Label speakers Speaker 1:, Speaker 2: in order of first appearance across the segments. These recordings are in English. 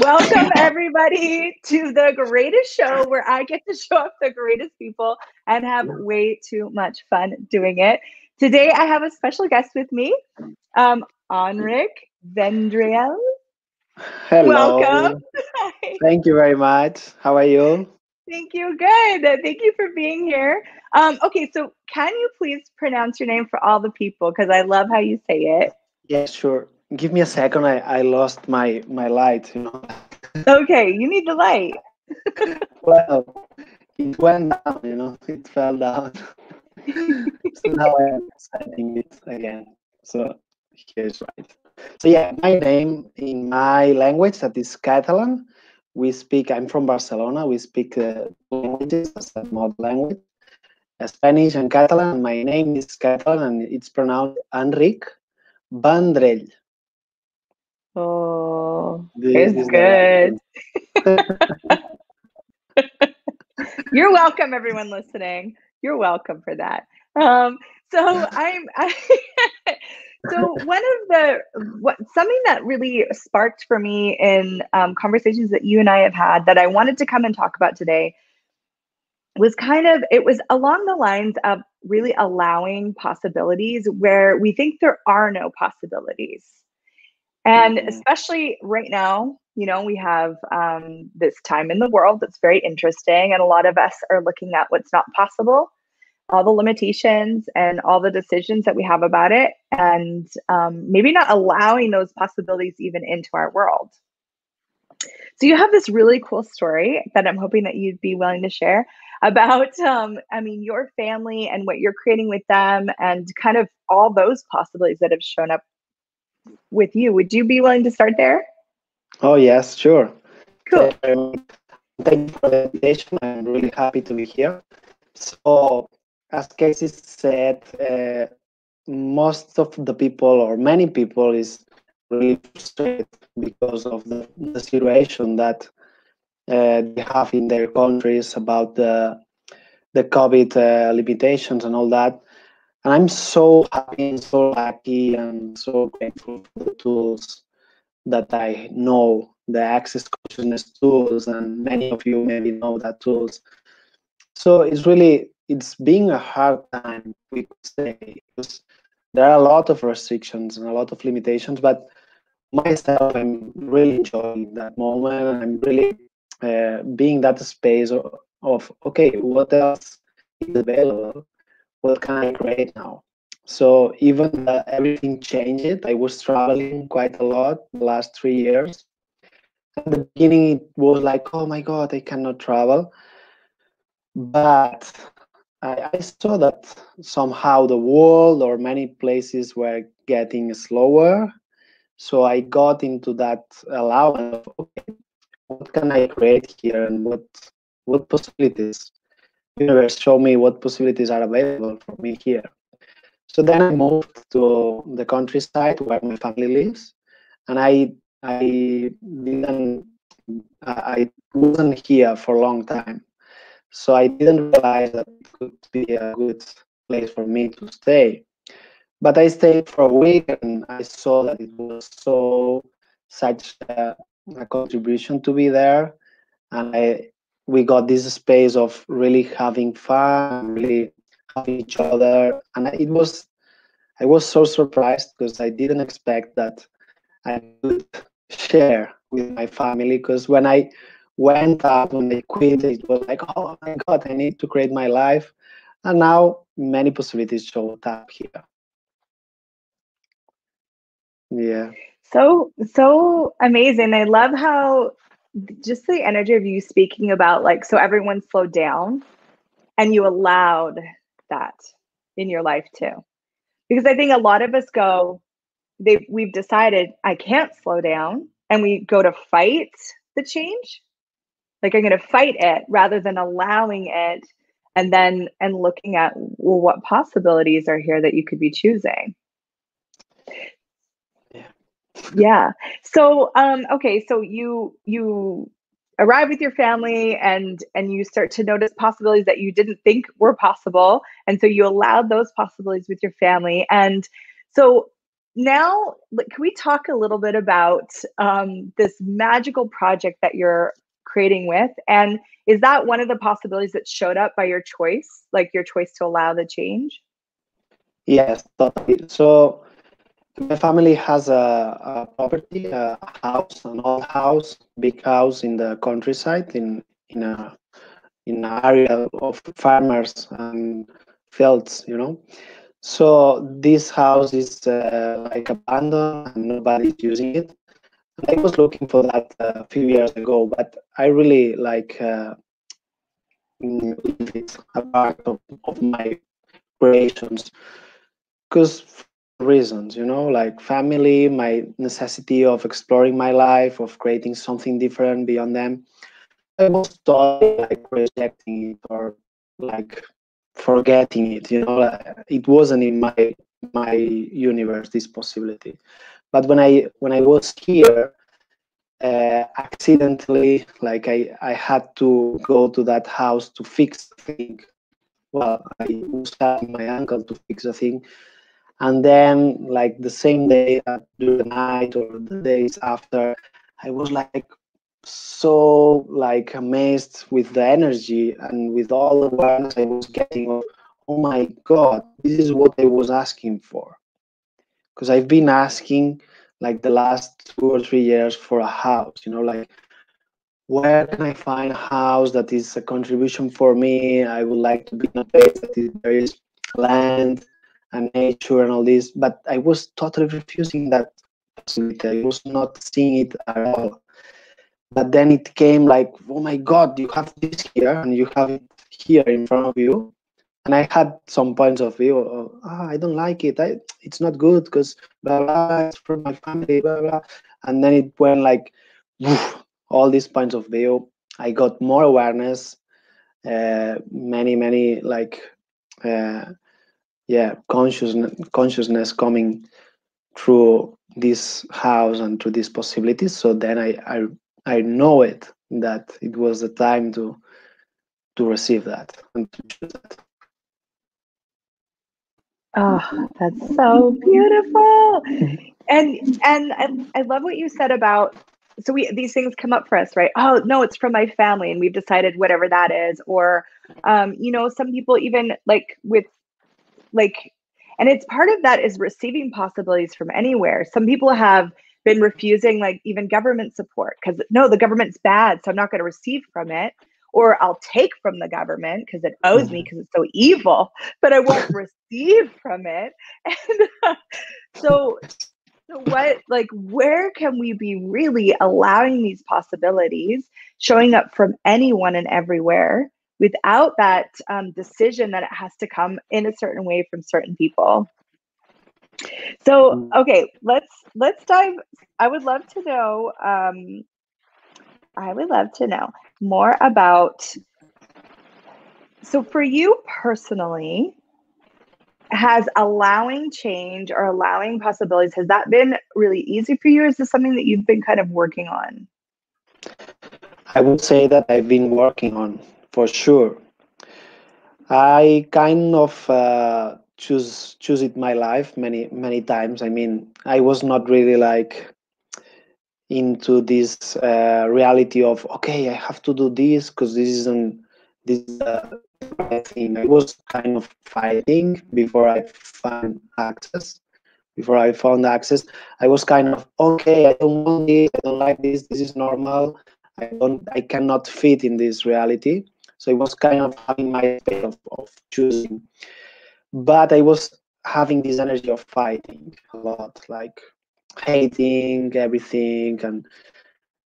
Speaker 1: Welcome, everybody, to the greatest show where I get to show up the greatest people and have way too much fun doing it. Today, I have a special guest with me, Enric Vendrell.
Speaker 2: Hello.
Speaker 1: Welcome. Hi.
Speaker 2: Thank you very much. How are you?
Speaker 1: Thank you. Good. Thank you for being here. Okay, so can you please pronounce your name for all the people? Because I love how you say it.
Speaker 2: Yeah, sure. Give me a second. I lost my light,
Speaker 1: Okay, you need the light.
Speaker 2: Well, it went down, it fell down. So now I'm setting it again. So here's right. So yeah, my name in my language, that is Catalan. I'm from Barcelona. We speak two languages as a mother language, Spanish and Catalan. My name is Catalan and it's pronounced Enric Vendrell.
Speaker 1: Oh,
Speaker 2: This
Speaker 1: it's
Speaker 2: is the right
Speaker 1: good.
Speaker 2: one.
Speaker 1: You're welcome, everyone listening. You're welcome for that. Um, so one of something that really sparked for me in conversations that you and I have had that I wanted to come and talk about today was it was along the lines of really allowing possibilities where we think there are no possibilities. And
Speaker 2: Mhm.
Speaker 1: especially right now, we have this time in the world that's very interesting. And a lot of us are looking at what's not possible, all the limitations and all the decisions that we have about it, and maybe not allowing those possibilities even into our world. So you have this really cool story that I'm hoping that you'd be willing to share about, your family and what you're creating with them and kind of all those possibilities that have shown up with you. Would you be willing to start there?
Speaker 2: Oh, yes, sure.
Speaker 1: Cool.
Speaker 2: Thank you very much. Thank you for the invitation. I'm really happy to be here. So, as Casey said, most of the people, or many people, is really frustrated because of the situation that they have in their countries about the COVID limitations and all that. And I'm so happy and so lucky and so grateful for the tools that I know, the access consciousness tools, and many of you maybe know that tools. So it's being a hard time, we could say, because there are a lot of restrictions and a lot of limitations, but myself, I'm really enjoying that moment. I'm really being that space of, okay, what else is available? What can I create now? So even everything changed. I was traveling quite a lot the last 3 years. At the beginning, it was like, oh my God, I cannot travel. But I saw that somehow the world or many places were getting slower. So I got into that allowance of, okay, what can I create here and what possibilities? Universe, show me what possibilities are available for me here. So then I moved to the countryside where my family lives, and I wasn't here for a long time, so I didn't realize that it could be a good place for me to stay. But I stayed for a week, and I saw that it was such a contribution to be there, and we got this space of really having fun and really having each other, and I was so surprised because I didn't expect that I could share with my family. Because when I went out, when I quit, it was like, oh my God, I need to create my life. And now many possibilities showed up here. Yeah.
Speaker 1: So amazing. I love how just the energy of you speaking about so everyone slowed down and you allowed that in your life too. Because I think a lot of us we've decided I can't slow down and we go to fight the change. Like I'm going to fight it rather than allowing it and looking at, well, what possibilities are here that you could be choosing.
Speaker 2: Yeah.
Speaker 1: Yeah. So okay, so you arrive with your family and you start to notice possibilities that you didn't think were possible, and so you allowed those possibilities with your family. And so now, can we talk a little bit about this magical project that you're creating with? And is that one of the possibilities that showed up by your choice, like your choice to allow the change?
Speaker 2: Yes, totally. So my family has a property, a house, an old house, big house in the countryside, in a in an area of farmers and fields, you know. So this house is like abandoned and nobody's using it. And I was looking for that a few years ago, but I really like leave it a part of my creations because reasons, you know, like family, my necessity of exploring my life, of creating something different beyond them. I was totally like rejecting it or like forgetting it, you know, it wasn't in my universe, this possibility. But when I was here, accidentally, like I had to go to that house to fix the thing. Well, I was helping my uncle to fix a thing, and then like the same day, during the night or the days after, I was like so like amazed with the energy and with all the awareness I was getting of, oh my god, this is what I was asking for. Because I've been asking like the last 2 or 3 years for a house, you know, like where can I find a house that is a contribution for me? I would like to be in a place that is, there is land and nature and all this, but I was totally refusing that possibility. I was not seeing it at all. But then it came like, oh my god, you have this here and you have it here in front of you. And I had some points of view of, I don't like it, it's not good because blah blah, it's from my family, blah blah. And then it went like woof, all these points of view. I got more awareness, many like uh, yeah, consciousness coming through this house and through these possibilities. So then I know it, that it was the time to receive that and to choose that.
Speaker 1: Oh, that's so beautiful. And I love what you said about, so these things come up for us, right? Oh no, it's from my family and we've decided whatever that is. Or some people even like with like, and it's part of that is receiving possibilities from anywhere. Some people have been refusing like even government support because no, the government's bad, so I'm not going to receive from it. Or I'll take from the government because it owes me because it's so evil, but I won't receive from it. And so what, like, where can we be really allowing these possibilities showing up from anyone and everywhere without that decision that it has to come in a certain way from certain people? So, okay, let's dive. I would love to know. I would love to know more about. So, for you personally, has allowing change or allowing possibilities, has that been really easy for you? Or is this something that you've been kind of working on?
Speaker 2: I would say that I've been working on, for sure. I kind of choose it my life many times. I mean, I was not really like into this reality of, okay, I have to do this because this is the right thing. I was kind of fighting before I found access. Before I found access, I was kind of, okay, I don't want this, I don't like this is normal. I cannot fit in this reality. So it was kind of having my space of choosing. But I was having this energy of fighting a lot, like hating everything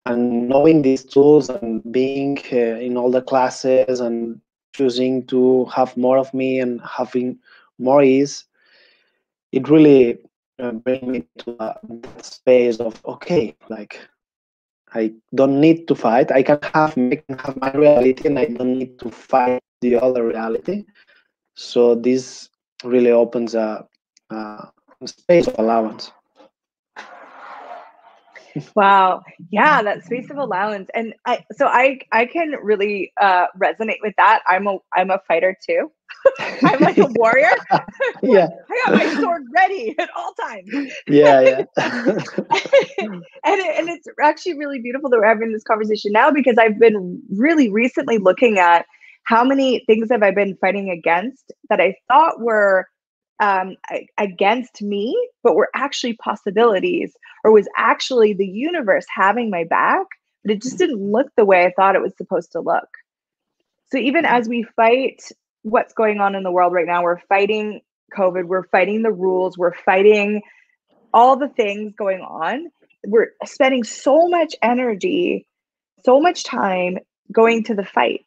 Speaker 2: and knowing these tools and being in all the classes and choosing to have more of me and having more ease, it really bring me to that space of, okay, like I don't need to fight. I can have my reality, and I don't need to fight the other reality. So this really opens a space of allowance.
Speaker 1: Wow. Yeah, that space of allowance. And I can really resonate with that. I'm a fighter too. I'm like a warrior. Like,
Speaker 2: Yeah,
Speaker 1: I got my sword ready at all times.
Speaker 2: yeah, yeah.
Speaker 1: And it's actually really beautiful that we're having this conversation now, because I've been really recently looking at how many things have I been fighting against that I thought were against me, but were actually possibilities, or was actually the universe having my back, but it just didn't look the way I thought it was supposed to look. So even as we fight what's going on in the world right now, we're fighting COVID, we're fighting the rules, we're fighting all the things going on. We're spending so much energy, so much time going to the fight.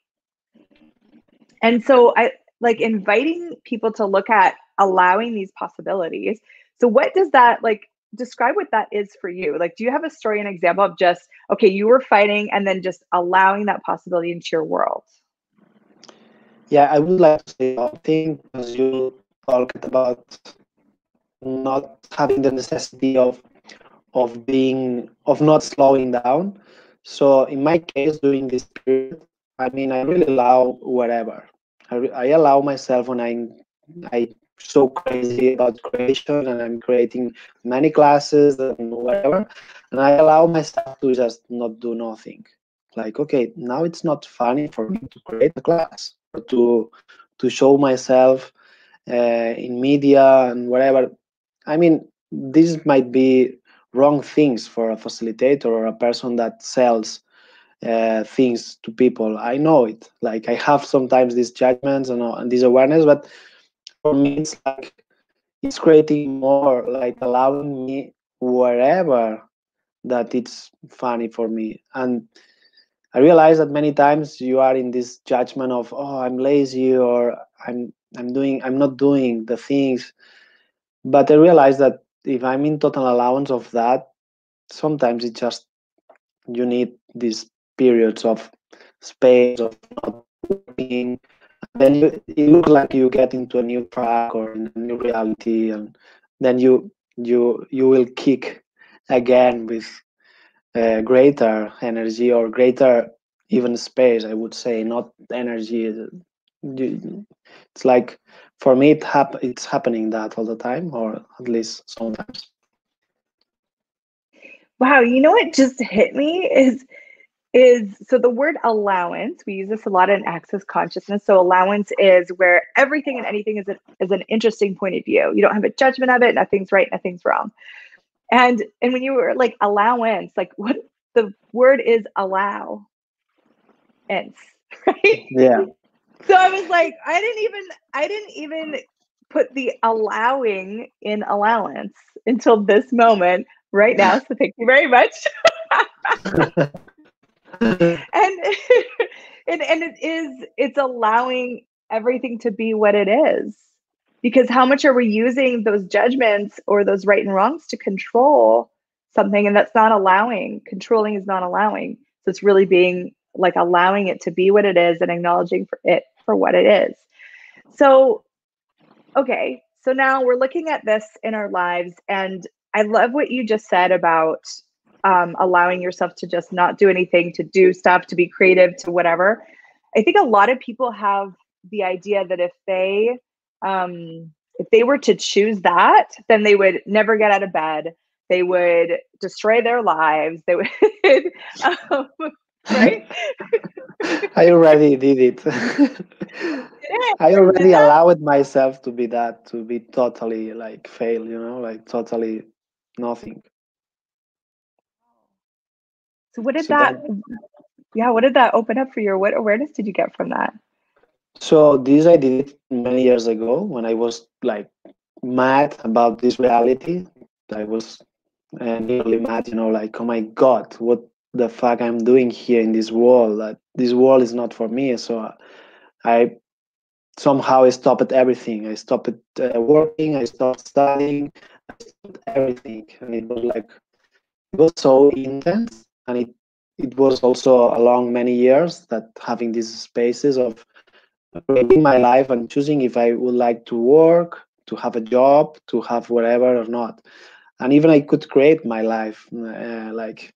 Speaker 1: And so I like inviting people to look at allowing these possibilities. So what does that like describe what that is for you? Like, do you have a story, an example of just, okay, you were fighting and then just allowing that possibility into your world?
Speaker 2: Yeah, I would like to say something because you talked about not having the necessity of not slowing down. So in my case, during this period, I mean, I really allow whatever. I allow myself when I so crazy about creation and I'm creating many classes and whatever, and I allow myself to just not do nothing. Like, okay, now it's not funny for me to create a class or to show myself in media and whatever. I mean, this might be wrong things for a facilitator or a person that sells things to people. I know it. Like, I have sometimes these judgments and this awareness, but for me, it's like it's creating more, like allowing me wherever that it's funny for me. And I realize that many times you are in this judgment of, oh, I'm lazy, or I'm not doing the things. But I realize that if I'm in total allowance of that, sometimes it just you need these periods of space of not working. Then it looks like you get into a new track or in a new reality, and then you will kick again with greater energy or greater even space. I would say, not energy. It's like for me, it's happening that all the time, or at least sometimes.
Speaker 1: Wow, you know what just hit me is so the word allowance, we use this a lot in access consciousness. So allowance is where everything and anything is an interesting point of view. You don't have a judgment of it, nothing's right, nothing's wrong. And when you were like allowance, like what the word is allow ance, right?
Speaker 2: Yeah.
Speaker 1: So I was like, I didn't even put the allowing in allowance until this moment right now. So thank you very much. And and it's allowing everything to be what it is. Because how much are we using those judgments or those right and wrongs to control something? And that's not allowing. Controlling is not allowing. So it's really being like allowing it to be what it is and acknowledging for it for what it is. So, okay. So now we're looking at this in our lives. And I love what you just said about allowing yourself to just not do anything, to do stuff, to be creative, to whatever. I think a lot of people have the idea that if they were to choose that, then they would never get out of bed. They would destroy their lives. They would, um, right?
Speaker 2: I already did it. I
Speaker 1: Did
Speaker 2: already
Speaker 1: that?
Speaker 2: allowed myself to be that, to be totally like fail, like totally nothing.
Speaker 1: So what did
Speaker 2: So
Speaker 1: that?
Speaker 2: then,
Speaker 1: Yeah, what did that open up for you? What awareness did you get from that?
Speaker 2: so this I did it many years ago when I was like mad about this reality. I was nearly mad, like, oh my God, what the fuck I'm doing here in this world? That this world is not for me. So I somehow I stopped everything. I stopped working. I stopped studying. I stopped everything, and it was so intense, and it was also along many years that having these spaces of creating my life and choosing if I would like to work, to have a job, to have whatever or not. and even I could create my life, like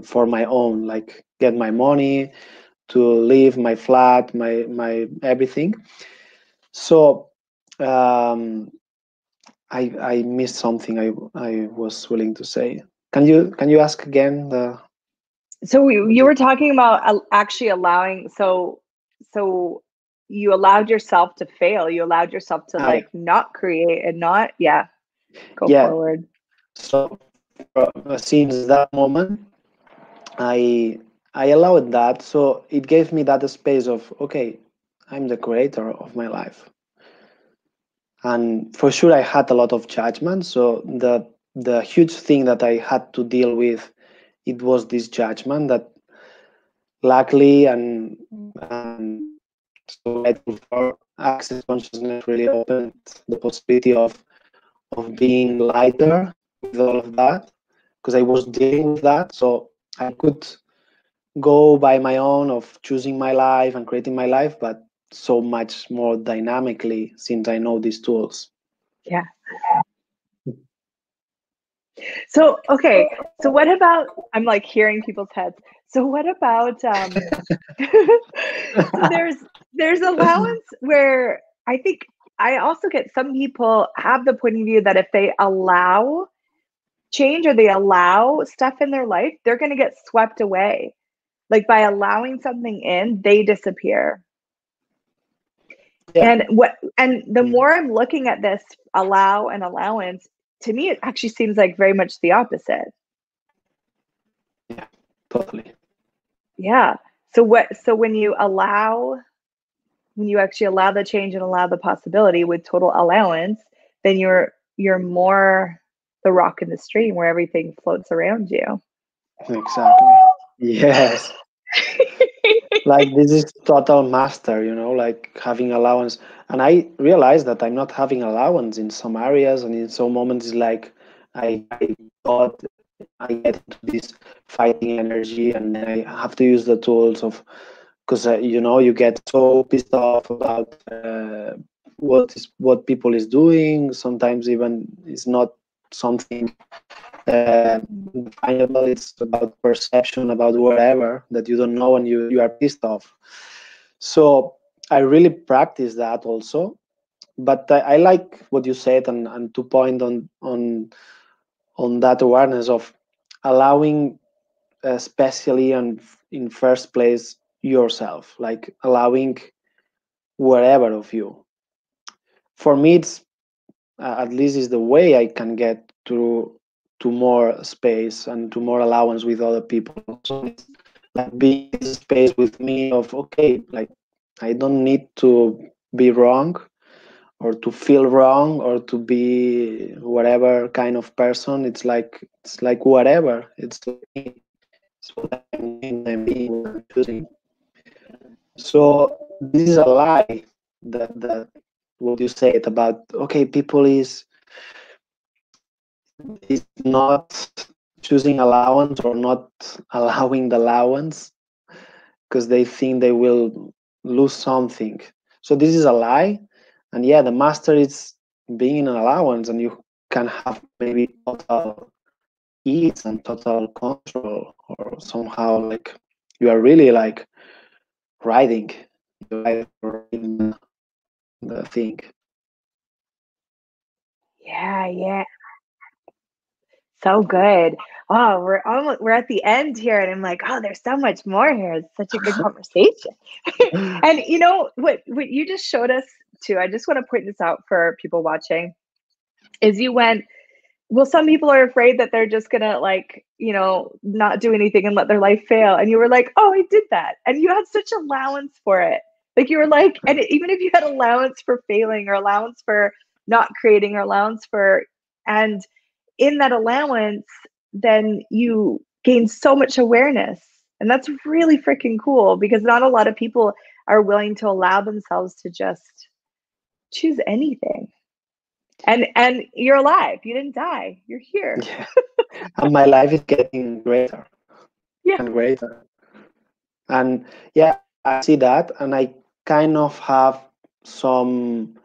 Speaker 2: for my own, like get my money to live, my flat, my everything. So I missed something I was willing to say. Can you ask again the?
Speaker 1: So you were talking about actually allowing, so you allowed yourself to fail. You allowed yourself to
Speaker 2: Yeah.
Speaker 1: like not create and not, yeah, go
Speaker 2: Yeah.
Speaker 1: forward.
Speaker 2: So since that moment, I I allowed that. So it gave me that space of, okay, I'm the creator of my life. And for sure I had a lot of judgment. So the huge thing that I had to deal with, it was this judgment that luckily and so grateful for, access consciousness really opened the possibility of being lighter with all of that, because I was dealing with that. So I could go by my own of choosing my life and creating my life, but so much more dynamically since I know these tools.
Speaker 1: Yeah. So, okay. So what about, I'm like hearing people's heads. So what about so there's allowance where I think I also get some people have the point of view that if they allow change or they allow stuff in their life, they're going to get swept away. Like by allowing something in, they disappear.
Speaker 2: Yeah.
Speaker 1: And the more I'm looking at this allow and allowance, to me it actually seems like very much the opposite.
Speaker 2: Yeah, totally.
Speaker 1: Yeah. So when you allow, when you actually allow the change and allow the possibility with total allowance, then you're more the rock in the stream where everything floats around you.
Speaker 2: Exactly. Yes. Like this is total master, like having allowance. And I realized that I'm not having allowance in some areas, and in some moments it's like I thought I get into this fighting energy, and then I have to use the tools of, because you get so pissed off about what people is doing. Sometimes even it's not something definable. It's about perception, about whatever that you don't know, and you are pissed off. So I really practice that also. But I like what you said, and to point on that awareness of allowing, especially and in first place, yourself, like allowing wherever of you. For me, it's at least is the way I can get to more space and to more allowance with other people. So it's like being in this space with me of, okay, like I don't need to be wrong or to feel wrong or to be whatever kind of person. It's like whatever. It's like me. It's what I'm doing, I'm being, what I'm choosing. So this is a lie that what you said about, okay, people is not choosing allowance or not allowing the allowance because they think they will lose something. So this is a lie. And yeah, the master is being in an allowance, and you can have maybe total ease and total control, or somehow like you are really like riding the ride or in the thing.
Speaker 1: Yeah, yeah. So good. Oh, we're at the end here and I'm like, oh, there's so much more here. It's such a good conversation. And you know what you just showed us too, I just want to point this out for people watching, is you went, well, some people are afraid that they're just gonna like, not do anything and let their life fail. And you were like, oh, I did that. And you had such allowance for it. Like you were like, and even if you had allowance for failing or allowance for not creating or allowance for, and in that allowance, then you gain so much awareness. And that's really freaking cool because not a lot of people are willing to allow themselves to just choose anything. And you're alive. You didn't die. You're here.
Speaker 2: Yeah. And my life is getting greater
Speaker 1: Yeah.
Speaker 2: and greater. And yeah, I see that, and I kind of have some,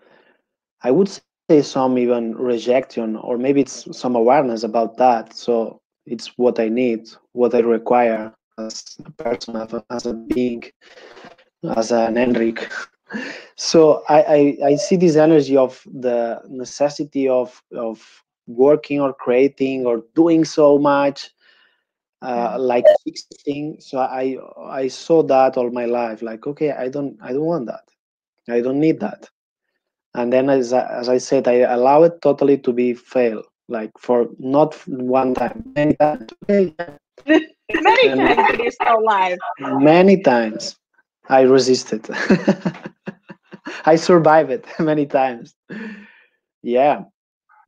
Speaker 2: I would say, say some even rejection, or maybe it's some awareness about that. So it's what I need, what I require as a person, as a being, as an Enric. So I see this energy of the necessity of working or creating or doing so much, like fixing. So I saw that all my life. Like, okay, I don't want that. I don't need that. And then as I said, I allow it totally to be fail. Like for not one time, many times. Okay,
Speaker 1: Many
Speaker 2: and
Speaker 1: times when you're still alive.
Speaker 2: many times I resisted. I survived it many times. Yeah,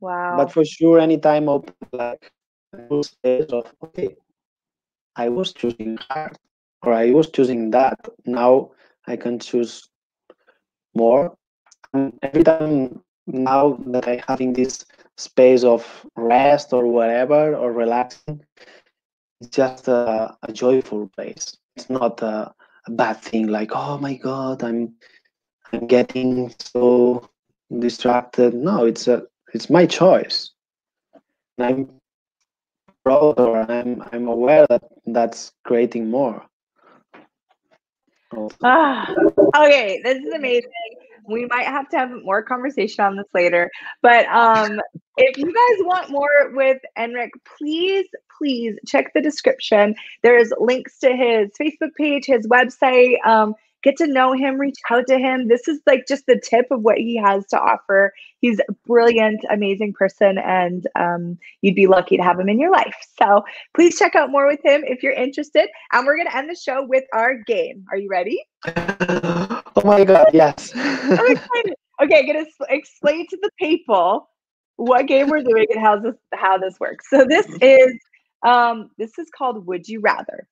Speaker 2: but
Speaker 1: Wow.
Speaker 2: for sure, anytime open like a new space of okay, I was choosing hard, or I was choosing that. Now I can choose more. And every time now that I having this space of rest or whatever or relaxing, it's just a joyful place. It's not a bad thing. Like, oh my God, I'm getting so distracted. No, it's my choice. And I'm proud, or I'm aware that that's creating more. Also.
Speaker 1: Ah, okay, this is amazing. We might have to have more conversation on this later. But if you guys want more with Enric, please check the description. There's links to his Facebook page, his website. Get to know him, reach out to him. This is like just the tip of what he has to offer. He's a brilliant, amazing person, and you'd be lucky to have him in your life. So please check out more with him if you're interested. And we're going to end the show with our game. Are you ready?
Speaker 2: Oh my God, yes.
Speaker 1: I'm excited. Okay, I'm gonna explain to the people what game we're doing and how this works. So this is called Would You Rather.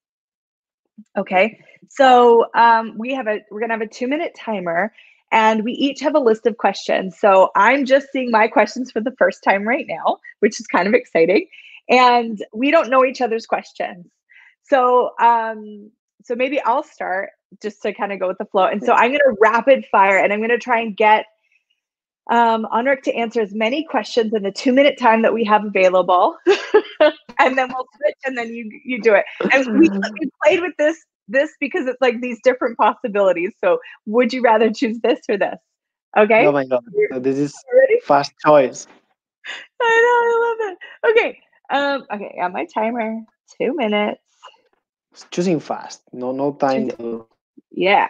Speaker 1: Okay, so we're gonna have a 2-minute timer, and we each have a list of questions. So I'm just seeing my questions for the first time right now, which is kind of exciting, and we don't know each other's questions. So so maybe I'll start just to kind of go with the flow. And so I'm gonna rapid fire, and I'm gonna try and get Enric to answer as many questions in the 2-minute time that we have available, and then we'll switch, and then you do it. And we played with this because it's like these different possibilities. So would you rather choose this or this? Okay.
Speaker 2: Oh my God, so this is
Speaker 1: Ready?
Speaker 2: fast choice.
Speaker 1: I know, I love it. Okay. Okay, on my timer, 2 minutes.
Speaker 2: It's choosing fast. No time to.
Speaker 1: Yeah.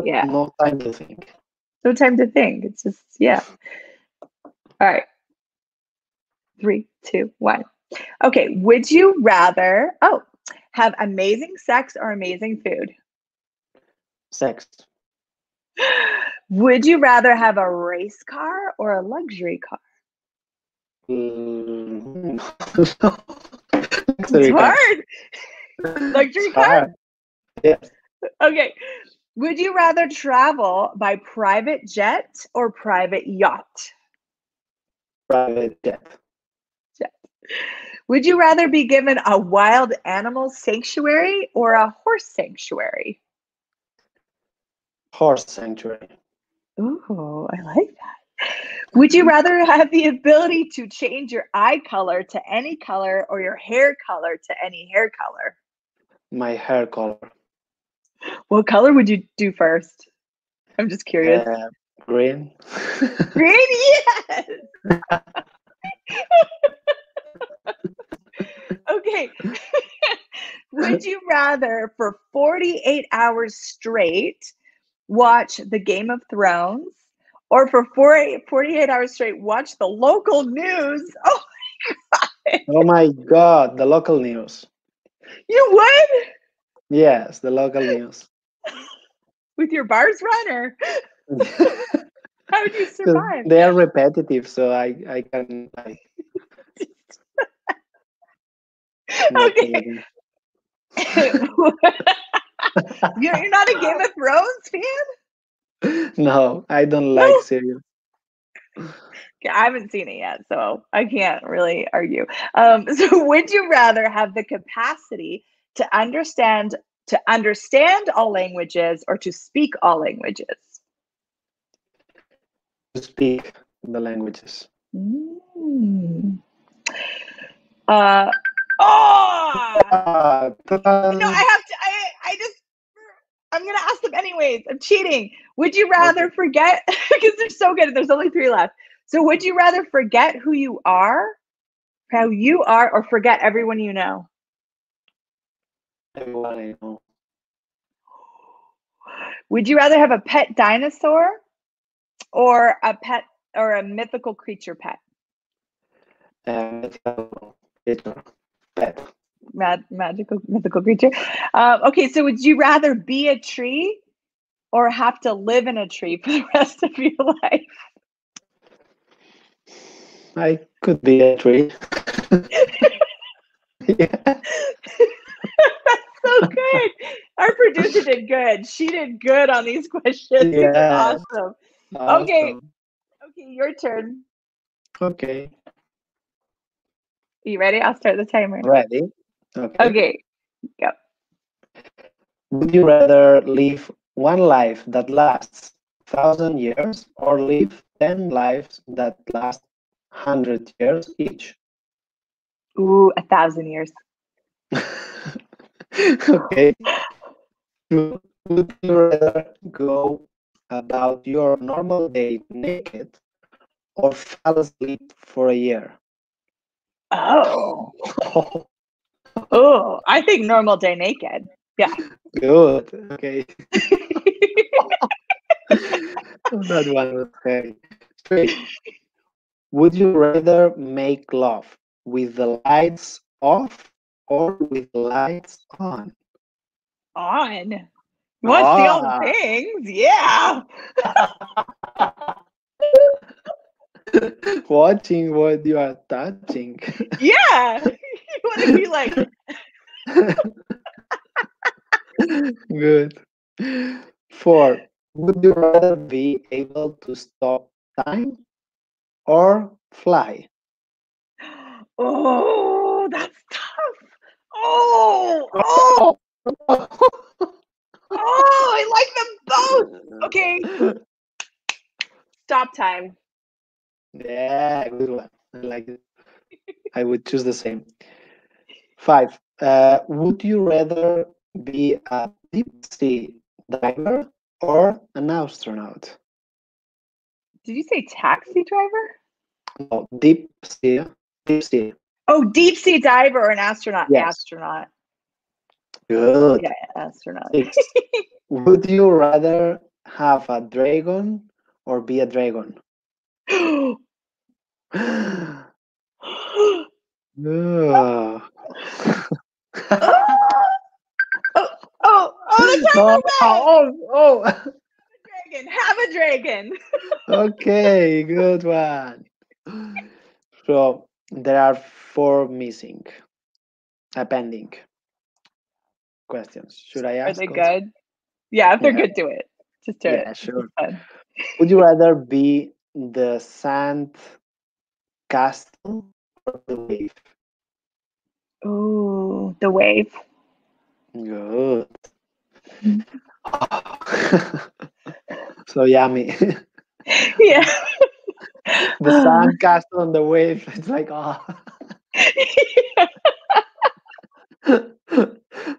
Speaker 1: Yeah.
Speaker 2: No time to think.
Speaker 1: No time to think. It's just, yeah. All right. 3, 2, 1. Okay. Would you rather have amazing sex or amazing food?
Speaker 2: Sex.
Speaker 1: Would you rather have a race car or a luxury car? It's hard. Luxury
Speaker 2: It's
Speaker 1: car?
Speaker 2: hard. Yes.
Speaker 1: Okay. Would you rather travel by private jet or private yacht?
Speaker 2: Private jet.
Speaker 1: Jet. Would you rather be given a wild animal sanctuary or a horse sanctuary?
Speaker 2: Horse sanctuary.
Speaker 1: Ooh, I like that. Would you rather have the ability to change your eye color to any color or your hair color to any hair color?
Speaker 2: My hair color.
Speaker 1: What color would you do first? I'm just curious.
Speaker 2: Green.
Speaker 1: Green, yes. Okay. Would you rather for 48 hours straight watch the Game of Thrones or for 48 hours straight watch the local news? Oh,
Speaker 2: Oh my God, the local news.
Speaker 1: you would?
Speaker 2: Yes, the local news.
Speaker 1: With your bars runner. How would you survive?
Speaker 2: They are repetitive, so I can like not
Speaker 1: Okay. You're not a Game of Thrones fan?
Speaker 2: No, I don't like
Speaker 1: No.
Speaker 2: cereal.
Speaker 1: I haven't seen it yet, so I can't really argue. So would you rather have the capacity to understand all languages or to speak all languages?
Speaker 2: To speak. the languages.
Speaker 1: Mm. Uh, oh! No, I have to. I just. I'm gonna ask them anyways. I'm cheating. Would you rather forget because they're so good? There's only 3 left. So, would you rather forget who you are, how you are, or forget everyone you know?
Speaker 2: Everyone I know.
Speaker 1: Would you rather have a pet dinosaur or a pet or a mythical creature pet?
Speaker 2: Mythical creature, pet.
Speaker 1: Magical mythical creature. Okay, so would you rather be a tree or have to live in a tree for the rest of your life?
Speaker 2: I could be a tree. Yeah.
Speaker 1: That's so good. Our producer did good. She did good on these questions. These are
Speaker 2: Yeah.
Speaker 1: awesome. Okay.
Speaker 2: Awesome.
Speaker 1: Okay, your turn.
Speaker 2: Okay.
Speaker 1: Are you ready? I'll start the timer.
Speaker 2: Ready? Okay.
Speaker 1: Okay, go.
Speaker 2: Would you rather live one life that lasts 1,000 years or live 10 lives that last 100 years each?
Speaker 1: Ooh, 1,000 years.
Speaker 2: Okay. Would you rather go about your normal day naked or fall asleep for a year?
Speaker 1: Oh. Oh, I think normal day naked. Yeah.
Speaker 2: Good. Okay. That one was heavy. 3. Would you rather make love with the lights off or with the lights on?
Speaker 1: On. You want to see all the
Speaker 2: Ah.
Speaker 1: things? Yeah.
Speaker 2: Watching what you are touching.
Speaker 1: Yeah. You want to be like,
Speaker 2: Good. 4. Would you rather be able to stop time or fly?
Speaker 1: oh, that's tough. Oh, I like them both. Okay, stop time.
Speaker 2: Yeah, good one. I like it. I would choose the same. 5. Would you rather be a deep sea diver or an astronaut?
Speaker 1: Did you say taxi driver?
Speaker 2: No, deep sea. Deep sea.
Speaker 1: Oh, deep sea diver or an astronaut?
Speaker 2: Yes.
Speaker 1: Astronaut.
Speaker 2: Good.
Speaker 1: Yeah, astronaut.
Speaker 2: 6. Would you rather have a dragon or be a dragon? Ugh.
Speaker 1: The
Speaker 2: Oh,
Speaker 1: timer's up.
Speaker 2: oh.
Speaker 1: Dragon, have a dragon.
Speaker 2: Okay, good one. So there are 4 missing, pending questions. Should I
Speaker 1: Are they
Speaker 2: ask also?
Speaker 1: good? Yeah, if they're
Speaker 2: Yeah,
Speaker 1: good, do it. Just do it.
Speaker 2: yeah,
Speaker 1: This is
Speaker 2: sure.
Speaker 1: fun.
Speaker 2: Would you rather be the sand castle or the wave?
Speaker 1: Ooh, the wave.
Speaker 2: Good. So yummy.
Speaker 1: Yeah.
Speaker 2: The sand castle and the wave. It's like, oh,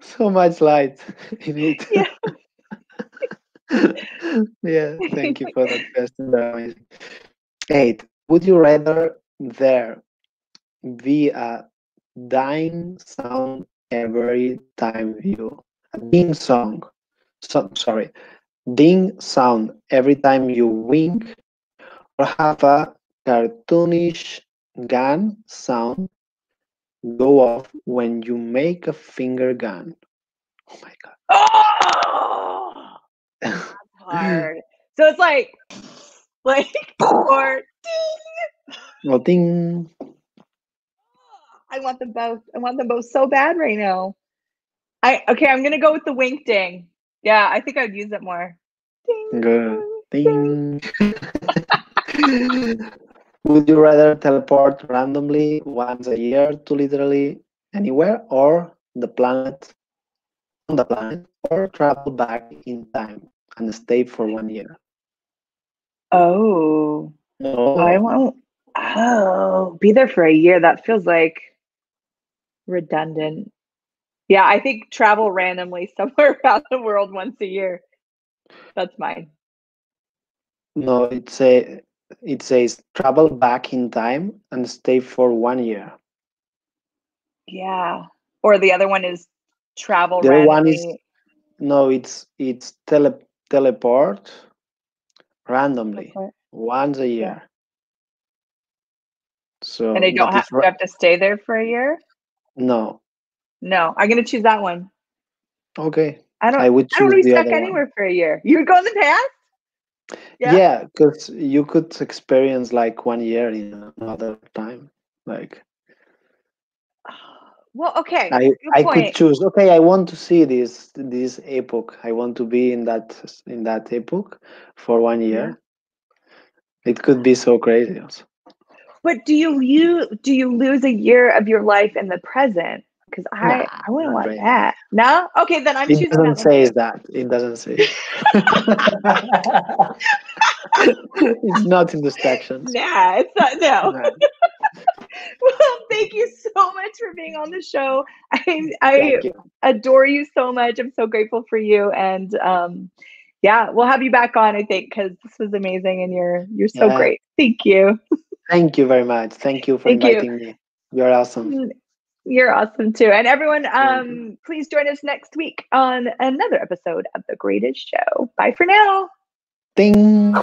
Speaker 2: so much light in it.
Speaker 1: Yeah.
Speaker 2: Yeah, thank you for that question. They're amazing. 8. Would you rather there be a dying sound every time you a ding song? Sorry, ding sound every time you wink, or have a cartoonish gun sound go off when you make a finger gun? Oh my
Speaker 1: Oh,
Speaker 2: god.
Speaker 1: hard. So it's like or
Speaker 2: Well, ding.
Speaker 1: I want them both. I want them both so bad right now. Okay, I'm gonna go with the wink ding. Yeah, I think I'd use it more.
Speaker 2: Good.
Speaker 1: Ding,
Speaker 2: Ding. Would you rather teleport randomly once a year to literally anywhere or the planet, or travel back in time and stay for 1 year?
Speaker 1: Oh. I
Speaker 2: No,
Speaker 1: won't. Oh, be there for a year. That feels like redundant. Yeah, I think travel randomly somewhere around the world once a year. That's mine.
Speaker 2: no, it says travel back in time and stay for 1 year.
Speaker 1: Yeah. Or the other one is travel
Speaker 2: The other one is
Speaker 1: randomly.
Speaker 2: no, it's teleport randomly
Speaker 1: Okay.
Speaker 2: once a
Speaker 1: Yeah.
Speaker 2: year.
Speaker 1: And
Speaker 2: So
Speaker 1: I don't
Speaker 2: that
Speaker 1: have
Speaker 2: is
Speaker 1: to have to stay there for a year?
Speaker 2: no.
Speaker 1: No, I'm gonna choose that one.
Speaker 2: Okay,
Speaker 1: I don't
Speaker 2: I would
Speaker 1: I don't
Speaker 2: choose
Speaker 1: want to be
Speaker 2: the
Speaker 1: stuck
Speaker 2: other one.
Speaker 1: anywhere for a year. You would go in the past? Yeah?
Speaker 2: Yeah, because you could experience like 1 year in another time. Like
Speaker 1: Well, okay.
Speaker 2: I
Speaker 1: Good
Speaker 2: I could
Speaker 1: point.
Speaker 2: choose. Okay, I want to see this epoch. I want to be in that epoch for one
Speaker 1: Yeah.
Speaker 2: year. It could be so crazy. Also.
Speaker 1: But do you lose a year of your life in the present? Because
Speaker 2: Nah,
Speaker 1: I wouldn't
Speaker 2: not
Speaker 1: want
Speaker 2: really.
Speaker 1: that. No? Okay, then I'm
Speaker 2: It
Speaker 1: choosing
Speaker 2: doesn't
Speaker 1: that one
Speaker 2: say
Speaker 1: too.
Speaker 2: that. It doesn't say. It's not in the instructions.
Speaker 1: Nah, it's not no.
Speaker 2: No,
Speaker 1: Well, thank you so much for being on the show. I
Speaker 2: thank you.
Speaker 1: adore you so much. I'm so grateful for you. And yeah, we'll have you back on, I think, because this was amazing and you're so
Speaker 2: Yeah,
Speaker 1: great. Thank you.
Speaker 2: thank you very much. Thank you for
Speaker 1: Thank you.
Speaker 2: inviting me. You're awesome.
Speaker 1: You're awesome too. And everyone,
Speaker 2: Thank you.
Speaker 1: please join us next week on another episode of The Greatest Show. Bye for now.
Speaker 2: Ding.